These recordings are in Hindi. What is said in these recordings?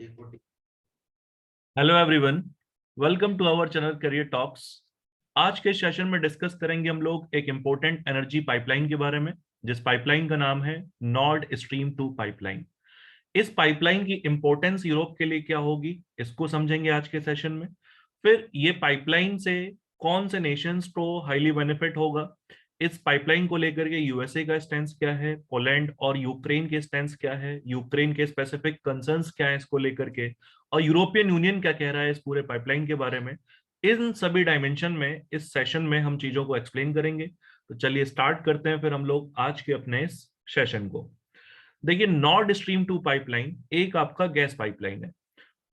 Hello everyone, welcome to our channel career talks. आज के सेशन में डिस्कस करेंगे हम लोग एक इम्पोर्टेंट एनर्जी पाइपलाइन के बारे में, जिस पाइपलाइन का नाम है नॉर्ड स्ट्रीम 2 पाइपलाइन। इस पाइपलाइन की इंपॉर्टेंस यूरोप के लिए क्या होगी, इसको समझेंगे आज के सेशन में। फिर ये पाइपलाइन से कौन से नेशंस को हाईली बेनिफिट होगा, इस पाइपलाइन को लेकर के यूएसए का स्टैंस क्या है, पोलैंड और यूक्रेन के स्टैंस क्या है, यूक्रेन के स्पेसिफिक कंसर्न्स क्या है इसको लेकर के, और यूरोपियन यूनियन क्या कह रहा है इस पूरे पाइपलाइन के बारे में। इन सभी डायमेंशन में इस सेशन में हम चीजों को एक्सप्लेन करेंगे। तो चलिए स्टार्ट करते हैं फिर हम लोग आज के अपने इस सेशन को। देखिए, नॉर्ड स्ट्रीम 2 पाइपलाइन एक आपका गैस पाइपलाइन है,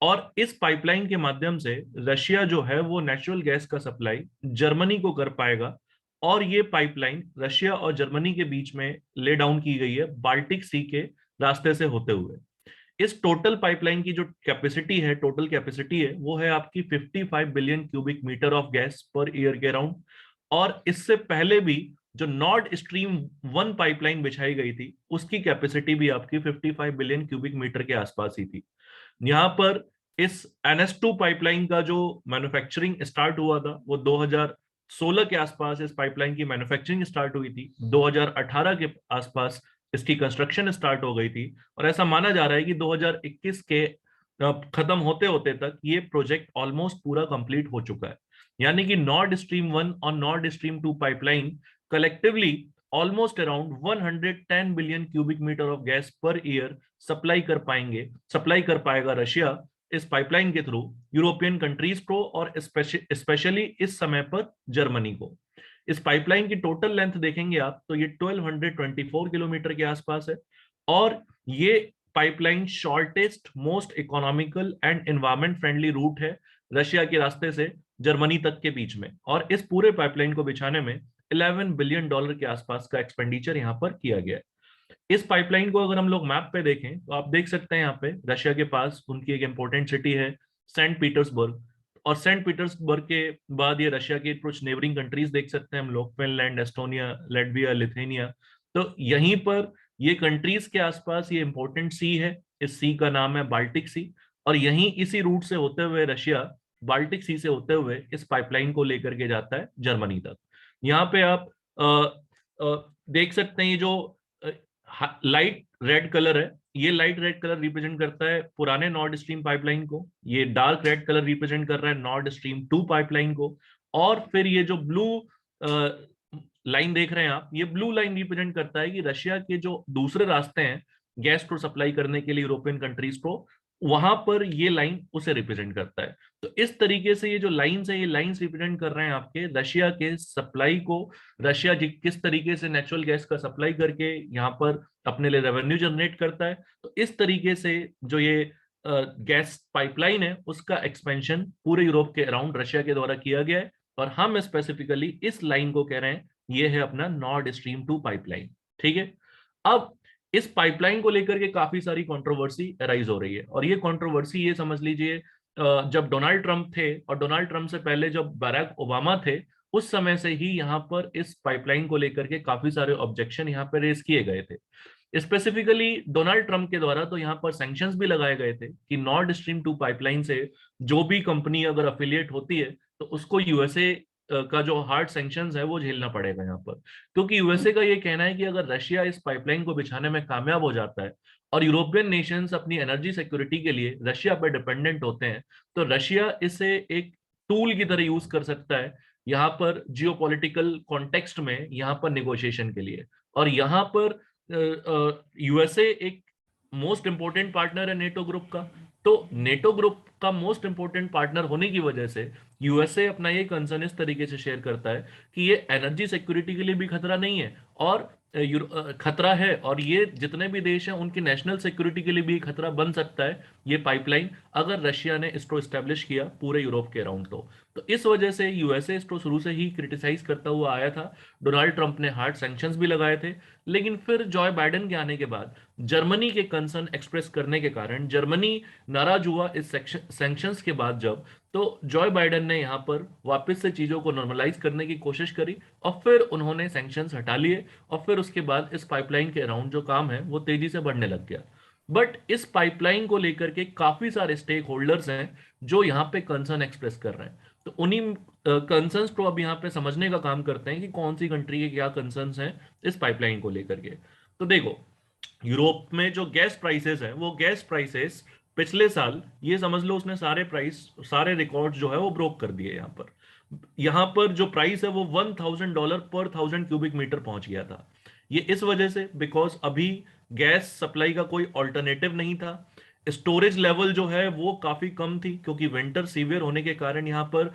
और इस पाइपलाइन के माध्यम से रशिया जो है वो नेचुरल गैस का सप्लाई जर्मनी को कर पाएगा। और ये पाइपलाइन रशिया और जर्मनी के बीच में ले डाउन की गई है बाल्टिक सी के रास्ते से होते हुए। इस टोटल पाइपलाइन की जो कैपेसिटी है, टोटल कैपेसिटी है, वो है आपकी 55 billion cubic meter of gas per year के अराउंड। और इससे पहले भी जो नॉर्ड स्ट्रीम 1 पाइपलाइन बिछाई गई थी उसकी कैपेसिटी भी आपकी 55 बिलियन क्यूबिक मीटर के आसपास ही थी। यहाँ पर इस NS2 पाइपलाइन का जो मैन्युफैक्चरिंग स्टार्ट हुआ था वो 2016 के आसपास इस पाइपलाइन की मैन्युफैक्चरिंग स्टार्ट हुई थी। 2018 के आसपास इसकी कंस्ट्रक्शन स्टार्ट हो गई थी, और ऐसा माना जा रहा है कि 2021 के खत्म होते होते तक ये प्रोजेक्ट ऑलमोस्ट पूरा कंप्लीट हो चुका है। यानी कि नॉर्ड स्ट्रीम 1 और Nord Stream 2 pipeline collectively almost around 110 billion cubic meter of gas per year supply कर पाएगा रशिया इस पाइपलाइन के थ्रू यूरोपियन कंट्रीज को, और स्पेशली इस समय पर जर्मनी को। इस पाइपलाइन की टोटल लेंथ देखेंगे आप तो ये 1224 किलोमीटर के आसपास है, और ये pipeline shortest, most economical and environment friendly route है रशिया के रास्ते से जर्मनी तक के बीच में। और इस पूरे पाइपलाइन को बिछाने में $11 बिलियन के आसपास का एक्सपेंडिचर यहाँ पर किया गया है। इस पाइपलाइन को अगर हम लोग मैप पे देखें तो आप देख सकते हैं यहाँ पे रशिया के पास उनकी एक इंपॉर्टेंट सिटी है सेंट पीटर्सबर्ग, और सेंट पीटर्सबर्ग के बाद ये रशिया के कुछ नेबरिंग कंट्रीज देख सकते हैं हम लोग, फिनलैंड, एस्टोनिया, लेटविया, लिथुआनिया। तो यहीं पर ये कंट्रीज के आसपास ये इंपॉर्टेंट सी है, इस सी का नाम है बाल्टिक सी। और यहीं इसी रूट से होते हुए रशिया बाल्टिक सी से होते हुए इस पाइपलाइन को लेकर के जाता है जर्मनी तक। यहाँ पे आप देख सकते हैं ये जो लाइट रेड कलर है, ये लाइट रेड कलर रिप्रेजेंट करता है पुराने नॉर्ड स्ट्रीम पाइपलाइन को, ये डार्क रेड कलर रिप्रेजेंट कर रहा है नॉर्ड स्ट्रीम 2 पाइपलाइन को, और फिर ये जो ब्लू लाइन देख रहे हैं आप, ये ब्लू लाइन रिप्रेजेंट करता है कि रशिया के जो दूसरे रास्ते हैं गैस को सप्लाई करने के लिए यूरोपियन कंट्रीज को, वहां पर ये लाइन उसे रिप्रेजेंट करता है। तो इस तरीके से ये जो लाइंस है, ये लाइंस रिप्रेजेंट कर रहे हैं आपके रशिया के सप्लाई को, रशिया किस तरीके से नेचुरल गैस का सप्लाई करके यहाँ पर अपने लिए रेवेन्यू जनरेट करता है। तो इस तरीके से जो ये गैस पाइपलाइन है उसका एक्सपेंशन पूरे यूरोप के अराउंड रशिया के द्वारा किया गया है, और हम स्पेसिफिकली इस लाइन को कह रहे हैं ये है अपना नॉर्ड स्ट्रीम 2 पाइपलाइन। ठीक है। अब इस पाइपलाइन को लेकर के काफी सारी कंट्रोवर्सी अराइज हो रही है, और ये कंट्रोवर्सी ये समझ लीजिए जब डोनाल्ड ट्रंप थे, और डोनाल्ड ट्रंप से पहले जब बराक ओबामा थे, उस समय से ही यहाँ पर इस पाइपलाइन को लेकर के काफी सारे ऑब्जेक्शन यहाँ पर रेज किए गए थे। स्पेसिफिकली डोनाल्ड ट्रंप के द्वारा तो यहाँ पर सैंक्शंस भी लगाए गए थे कि नॉर्ड स्ट्रीम 2 पाइपलाइन से जो भी कंपनी अगर अफिलिएट होती है तो उसको यूएसए का जो हार्ड सैंक्शंस है वो झेलना पड़ेगा यहाँ पर। क्योंकि यूएसए का ये कहना है कि अगर रशिया इस पाइपलाइन को बिछाने में कामयाब हो जाता है और यूरोपियन नेशंस अपनी एनर्जी सिक्योरिटी के लिए रशिया पर डिपेंडेंट होते हैं, तो रशिया इसे एक टूल की तरह यूज कर सकता है यहाँ पर जियोपॉलिटिकल कॉन्टेक्स्ट में, यहाँ पर निगोशिएशन के लिए। और यहाँ पर यूएसए एक मोस्ट इंपोर्टेंट पार्टनर है नेटो ग्रुप का। तो नेटो ग्रुप का मोस्ट इंपोर्टेंट पार्टनर होने की वजह से यूएसए अपना ये कंसर्न इस तरीके से शेयर करता है कि ये एनर्जी सिक्योरिटी के लिए भी खतरा नहीं है, और खतरा है, और ये जितने भी देश हैं उनकी नेशनल सिक्योरिटी के लिए भी खतरा बन सकता है ये पाइपलाइन, अगर रशिया ने इसको स्टैब्लिश किया पूरे यूरोप के अराउंड। तो इस वजह से यूएसए इसको शुरू से ही क्रिटिसाइज करता हुआ आया था। डोनाल्ड ट्रंप ने हार्ड सैंक्शंस भी लगाए थे, लेकिन फिर जॉय बाइडेन के आने के बाद जर्मनी के कंसर्न एक्सप्रेस करने के कारण जर्मनी नाराज हुआ इस सैंक्शंस के बाद जब, तो जॉय बाइडेन ने यहाँ पर वापस से चीजों को नॉर्मलाइज करने की कोशिश करी, और फिर उन्होंने सैंक्शंस हटा लिए, और फिर उसके बाद इस पाइपलाइन के अराउंड जो काम है वो तेजी से बढ़ने लग गया। बट इस पाइपलाइन को लेकर के काफी सारे स्टेक होल्डर्स हैं जो यहाँ पे कंसर्न एक्सप्रेस कर रहे हैं। तो उन्हीं कंसर्न्स को अब यहाँ पे समझने का काम करते हैं कि कौन सी कंट्री के क्या कंसर्न्स हैं इस पाइपलाइन को लेकर के। तो देखो, यूरोप में जो गैस प्राइसेस है, वो गैस प्राइसेस पिछले साल, ये समझ लो उसने सारे प्राइस, सारे रिकॉर्ड जो है वो ब्रोक कर दिए। यहाँ पर जो प्राइस है वो $1000 पर 1000 क्यूबिक मीटर पहुंच गया था। ये इस वजह से, बिकॉज अभी गैस सप्लाई का कोई ऑल्टरनेटिव नहीं था। स्टोरेज लेवल जो है वो काफी कम थी, क्योंकि विंटर सीवियर होने के कारण यहाँ पर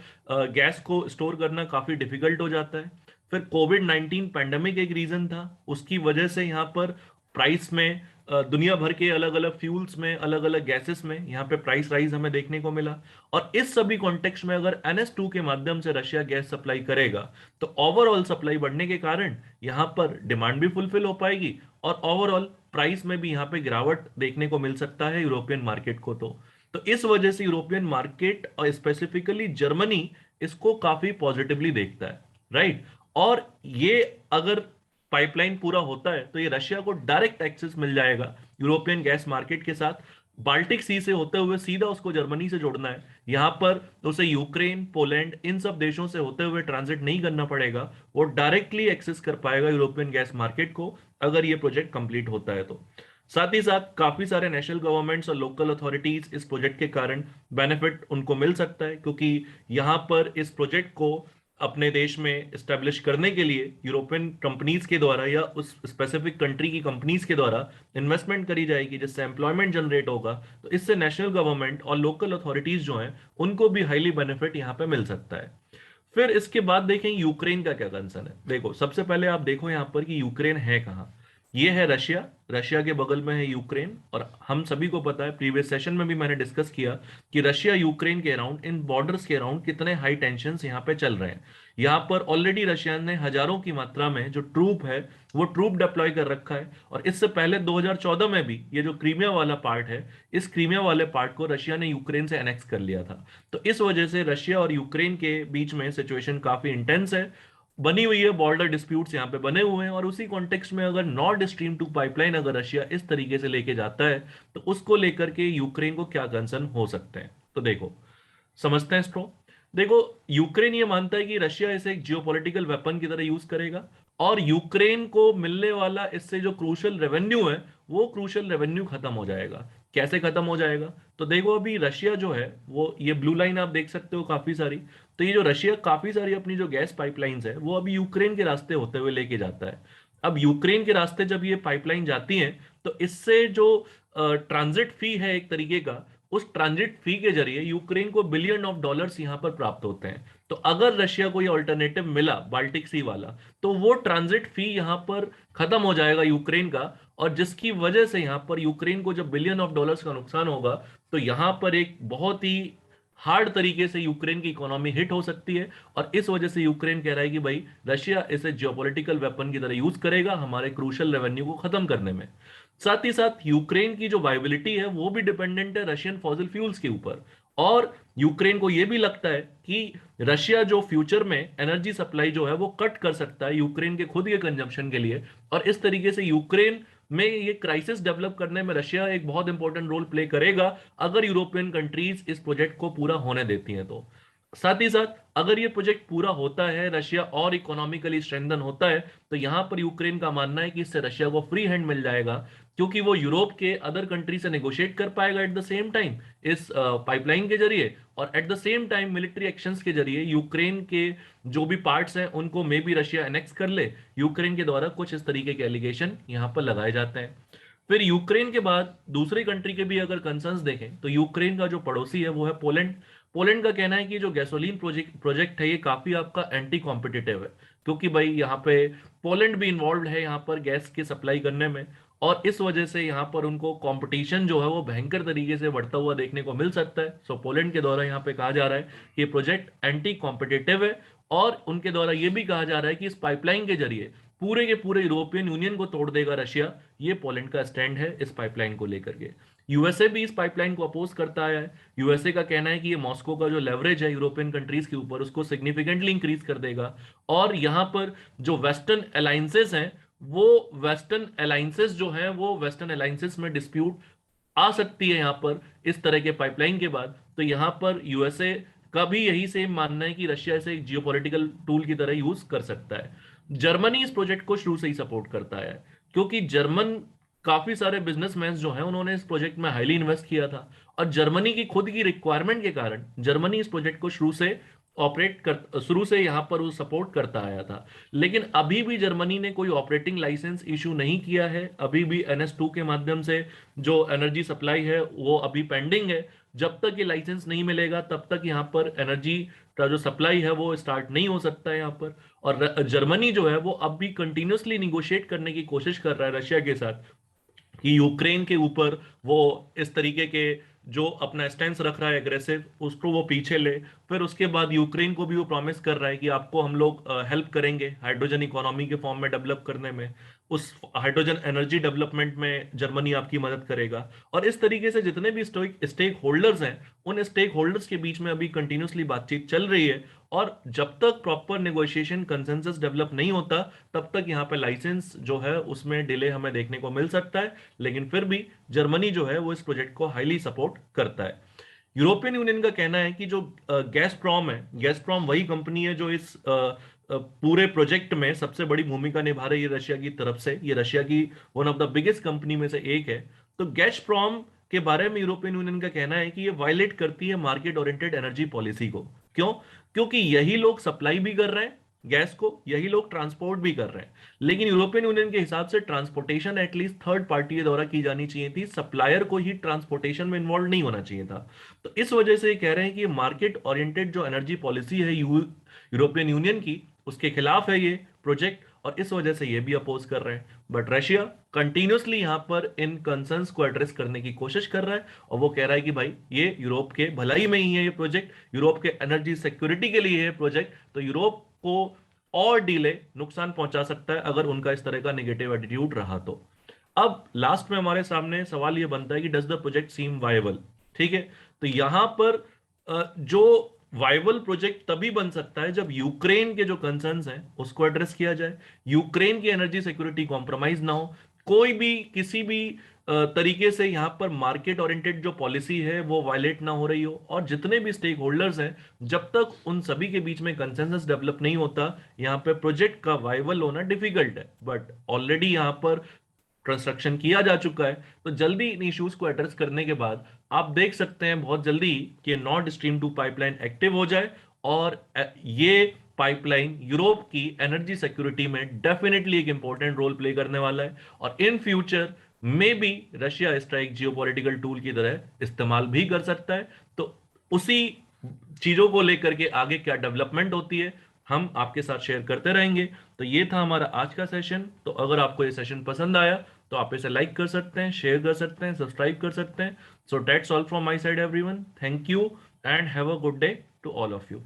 गैस को स्टोर करना काफी डिफिकल्ट हो जाता है। फिर कोविड 19 पैंडेमिक एक रीजन था, उसकी वजह से यहाँ पर प्राइस में दुनिया भर के अलग अलग फ्यूल्स में, अलग अलग गैसेस में यहाँ पे प्राइस राइज हमें देखने को मिला। और इस सभी कॉन्टेक्स्ट में अगर NS2 के माध्यम से रशिया गैस सप्लाई करेगा, तो ओवरऑल सप्लाई बढ़ने के कारण यहाँ पर डिमांड भी फुलफिल हो पाएगी, और ओवरऑल प्राइस में भी यहाँ पे गिरावट देखने को मिल सकता है यूरोपियन मार्केट को। तो इस वजह से यूरोपियन मार्केट और स्पेसिफिकली जर्मनी इसको काफी पॉजिटिवली देखता है, राइट। और ये अगर पाइपलाइन पूरा होता है तो ये रशिया को डायरेक्ट एक्सेस मिल जाएगा यूरोपियन गैस मार्केट के साथ। बाल्टिक सी से होते हुए सीधा उसको जर्मनी से जोड़ना है, यहां पर उसे यूक्रेन, पोलैंड, इन सब देशों से होते हुए ट्रांजिट नहीं करना पड़ेगा। वो डायरेक्टली एक्सेस कर पाएगा यूरोपियन गैस मार्केट को, अगर ये प्रोजेक्ट कंप्लीट होता है तो। साथ ही साथ काफी सारे नेशनल गवर्नमेंट्स और लोकल अथॉरिटीज इस प्रोजेक्ट के कारण बेनिफिट उनको मिल सकता है, क्योंकि यहां पर इस प्रोजेक्ट को अपने देश में स्टैब्लिश करने के लिए यूरोपियन कंपनीज के द्वारा या उस स्पेसिफिक कंट्री की कंपनीज के द्वारा इन्वेस्टमेंट करी जाएगी, जिससे एम्प्लॉयमेंट जनरेट होगा। तो इससे नेशनल गवर्नमेंट और लोकल अथॉरिटीज जो हैं उनको भी हाईली बेनिफिट यहाँ पे मिल सकता है। फिर इसके बाद देखें यूक्रेन का क्या कंसर्न है। देखो, सबसे पहले आप देखो यहाँ पर कि यूक्रेन है कहाँ। ये है रशिया, रशिया के बगल में है यूक्रेन। और हम सभी को पता है, प्रीवियस सेशन में भी मैंने डिस्कस किया कि रशिया यूक्रेन के अराउंड, इन बॉर्डर्स के अराउंड कितने हाई टेंशन यहाँ पे चल रहे हैं। यहाँ पर ऑलरेडी रशिया ने हजारों की मात्रा में जो ट्रूप है वो ट्रूप डिप्लॉय कर रखा है। और इससे पहले 2014 में भी ये जो क्रीमिया वाला पार्ट है, इस क्रीमिया वाले पार्ट को रशिया ने यूक्रेन से एनेक्स कर लिया था। तो इस वजह से रशिया और यूक्रेन के बीच में सिचुएशन काफी इंटेंस है, बनी हुई है। बॉर्डर डिस्प्यूट्स यहाँ पे बने हुए हैं। और उसी कॉन्टेक्स्ट में अगर नॉर्ड स्ट्रीम 2 पाइपलाइन अगर रशिया इस तरीके से लेके जाता है, तो उसको लेकर के यूक्रेन को क्या कंसर्न हो सकते हैं। तो देखो, समझते हैं इसको। देखो, यूक्रेन ये मानता है कि रशिया इसे एक जियोपॉलिटिकल वेपन की तरह यूज करेगा, और यूक्रेन को मिलने वाला इससे जो क्रूशल रेवेन्यू है, वो क्रूशल रेवेन्यू खत्म हो जाएगा। कैसे खत्म हो जाएगा? तो देखो, अभी रशिया जो है वो, ये ब्लू लाइन आप देख सकते हो काफी सारी। तो ये जो रशिया काफी सारी अपनी जो गैस पाइपलाइंस है वो अभी यूक्रेन के रास्ते होते हुए लेके जाता है। अब यूक्रेन के रास्ते जब ये पाइपलाइन जाती है, तो इससे जो ट्रांजिट फी है एक तरीके का, उस ट्रांजिट फी के जरिए यूक्रेन को बिलियन ऑफ डॉलर्स यहां पर प्राप्त होते हैं। तो अगर रशिया को ये ऑल्टरनेटिव मिला बाल्टिक सी वाला, तो वो ट्रांजिट फी यहां पर खत्म हो जाएगा यूक्रेन का। और जिसकी वजह से यहां पर यूक्रेन को जब बिलियन ऑफ डॉलर्स का नुकसान होगा, तो यहां पर एक बहुत ही हार्ड तरीके से यूक्रेन की इकोनॉमी हिट हो सकती है। और इस वजह से यूक्रेन कह रहा है कि भाई, रशिया इसे जियोपॉलिटिकल वेपन की तरह यूज करेगा हमारे क्रूशल रेवेन्यू को खत्म करने में। साथ ही साथ यूक्रेन की जो वायबिलिटी है वो भी डिपेंडेंट है रशियन फॉसिल फ्यूल्स के ऊपर। और यूक्रेन को यह भी लगता है कि रशिया जो फ्यूचर में एनर्जी सप्लाई जो है वो कट कर सकता है यूक्रेन के खुद के कंजम्पशन के लिए। और इस तरीके से यूक्रेन में ये क्राइसिस डेवलप करने में रशिया एक बहुत इंपॉर्टेंट रोल प्ले करेगा, अगर यूरोपियन कंट्रीज इस प्रोजेक्ट को पूरा होने देती हैं तो। साथ ही साथ अगर ये प्रोजेक्ट पूरा होता है, रशिया और इकोनॉमिकली स्ट्रेंथन होता है, तो यहां पर यूक्रेन का मानना है कि इससे रशिया को फ्री हैंड मिल जाएगा, क्योंकि वो यूरोप के अदर कंट्री से नेगोशिएट कर पाएगा एट द सेम टाइम इस पाइपलाइन के जरिए। और at the same time military actions के जरिए यूक्रेन के जो भी पार्ट्स हैं उनको मे भी रशिया एनेक्स कर ले। यूक्रेन के द्वारा कुछ इस तरीके के एलिगेशन यहां पर लगाए जाते हैं। फिर यूक्रेन के बाद दूसरी कंट्री के भी अगर कंसर्न्स देखें, तो यूक्रेन का जो पड़ोसी है वो है पोलैंड। पोलैंड का कहना है कि जो गैसोलीन प्रोजेक्ट है ये काफी आपका एंटी कॉम्पिटिटिव है, क्योंकि भाई यहाँ पे पोलैंड भी इन्वॉल्व है यहाँ पर गैस की सप्लाई करने में। और इस वजह से यहाँ पर उनको कंपटीशन जो है वो भयंकर तरीके से बढ़ता हुआ देखने को मिल सकता है। सो पोलैंड के द्वारा यहाँ पे कहा जा रहा है कि ये प्रोजेक्ट एंटी कॉम्पिटिटिव है। और उनके द्वारा ये भी कहा जा रहा है कि इस पाइपलाइन के जरिए पूरे के पूरे यूरोपियन यूनियन को तोड़ देगा रशिया। ये पोलैंड का स्टैंड है इस पाइपलाइन को लेकर के। यूएसए भी इस पाइपलाइन को अपोज करता है। यूएसए का कहना है कि ये मॉस्को का जो लेवरेज है यूरोपियन कंट्रीज के ऊपर, उसको सिग्निफिकेंटली इंक्रीज कर देगा। और यहाँ पर जो वेस्टर्न अलायंसेस हैं, वो वेस्टर्न अलायंसेस जो हैं वो वेस्टर्न अलायंसेस में डिस्प्यूट आ सकती है यहाँ पर इस तरह के पाइपलाइन के बाद, तो यहाँ पर यूएसए का भी यही सेम मानना है कि रशिया इसे एक जियोपॉलिटिकल टूल की तरह यूज कर सकता है। जर्मनी इस प्रोजेक्ट को शुरू से ही सपोर्ट करता है, क्योंकि जर्मन काफी सारे बिजनेसमैन जो हैं उन्होंने इस प्रोजेक्ट में हाईली इन्वेस्ट किया था, और जर्मनी की खुद की रिक्वायरमेंट के कारण जर्मनी इस प्रोजेक्ट को शुरू से यहाँ पर वो सपोर्ट करता आया था। लेकिन अभी भी जर्मनी ने कोई ऑपरेटिंग लाइसेंस इशू नहीं किया है, अभी भी NS2 के माध्यम से जो एनर्जी सप्लाई है वो अभी पेंडिंग है। जब तक ये लाइसेंस नहीं मिलेगा तब तक यहाँ पर एनर्जी का जो सप्लाई है वो स्टार्ट नहीं हो सकता है यहाँ पर। और जर्मनी जो है वो अब भी कंटिन्यूसली निगोशिएट करने की कोशिश कर रहा है रशिया के साथ कि यूक्रेन के ऊपर वो इस तरीके के जो अपना स्टैंड रख रहा है एग्रेसिव, उसको वो पीछे ले। फिर उसके बाद यूक्रेन को भी वो प्रॉमिस कर रहा है कि आपको हम लोग हेल्प करेंगे हाइड्रोजन इकोनॉमी के फॉर्म में डेवलप करने में, उस हाइड्रोजन एनर्जी डेवलपमेंट में जर्मनी आपकी मदद करेगा। और इस तरीके से जितने भी स्टेक होल्डर्स हैं, उन स्टेक होल्डर्स के बीच में अभी कंटिन्यूसली बातचीत चल रही है। और जब तक प्रॉपर नेगोशिएशन कंसेंसस डेवलप नहीं होता तब तक यहाँ पे लाइसेंस जो है उसमें डिले हमें देखने को मिल सकता है। लेकिन फिर भी जर्मनी जो है वो इस प्रोजेक्ट को हाईली सपोर्ट करता है। यूरोपियन यूनियन का कहना है कि जो गैसप्रॉम है, गैसप्रॉम वही कंपनी है जो इस पूरे प्रोजेक्ट में सबसे बड़ी भूमिका निभा रही है रशिया की तरफ से। ये रशिया की one of the biggest company में से एक है। तो गैसप्रॉम के बारे में यूरोपियन यूनियन का कहना है कि ये वायलेट करती है मार्केट ओरिएंटेड एनर्जी पॉलिसी को। क्यों? क्योंकि यही लोग सप्लाई भी कर रहे हैं गैस को, यही लोग ट्रांसपोर्ट भी कर रहे हैं। लेकिन यूरोपियन यूनियन के हिसाब से ट्रांसपोर्टेशन एटलीस्ट थर्ड पार्टी के द्वारा की जानी चाहिए थी, सप्लायर को ही ट्रांसपोर्टेशन में इन्वॉल्व नहीं होना चाहिए था। तो इस वजह से ये कह रहे हैं कि मार्केट ओरिएंटेड जो एनर्जी पॉलिसी है यूरोपियन यूनियन की, उसके खिलाफ है ये प्रोजेक्ट, और इस वजह से ये भी अपोज कर रहे हैं। बट रशिया कंटिन्यूसली यहां पर इन कंसर्न्स को एड्रेस करने की कोशिश कर रहा है, और वो कह रहा है कि भाई ये यूरोप के भलाई में ही है, ये प्रोजेक्ट यूरोप के एनर्जी सिक्योरिटी के लिए है प्रोजेक्ट। तो यूरोप को और डिले नुकसान पहुंचा सकता है अगर उनका इस तरह का नेगेटिव एटीट्यूड रहा तो। अब लास्ट में हमारे सामने सवाल ये बनता है कि does the project seem viable. ठीक है, तो यहां पर जो वायबल प्रोजेक्ट तभी बन सकता है जब यूक्रेन के जो कंसर्न्स हैं उसको एड्रेस किया जाए, यूक्रेन की एनर्जी सिक्योरिटी कॉम्प्रोमाइज ना हो, कोई भी किसी भी तरीके से यहां पर मार्केट ओरिएंटेड जो पॉलिसी है वो वायलेट ना हो रही हो, और जितने भी स्टेक होल्डर्स हैं जब तक उन सभी के बीच में कंसेंसस डेवलप नहीं होता यहां पे प्रोजेक्ट का वायबल होना डिफिकल्ट है। बट ऑलरेडी यहां पर कंस्ट्रक्शन किया जा चुका है, तो जल्दी इन इश्यूज को एड्रेस करने के बाद आप देख सकते हैं बहुत जल्दी कि नॉर्ड स्ट्रीम 2 पाइपलाइन एक्टिव हो जाए, और ये पाइपलाइन यूरोप की एनर्जी सिक्योरिटी में डेफिनेटली एक इंपॉर्टेंट रोल प्ले करने वाला है। और इन फ्यूचर में भी रशिया इसका एक जियोपॉलिटिकल टूल की तरह इस्तेमाल भी कर सकता है। तो उसी चीजों को लेकर के आगे क्या डेवलपमेंट होती है हम आपके साथ शेयर करते रहेंगे। तो ये था हमारा आज का सेशन। तो अगर आपको ये सेशन पसंद आया तो आप इसे लाइक कर सकते हैं, शेयर कर सकते हैं, सब्सक्राइब कर सकते हैं। So that's all from my side everyone, thank you and have a good day to all of you.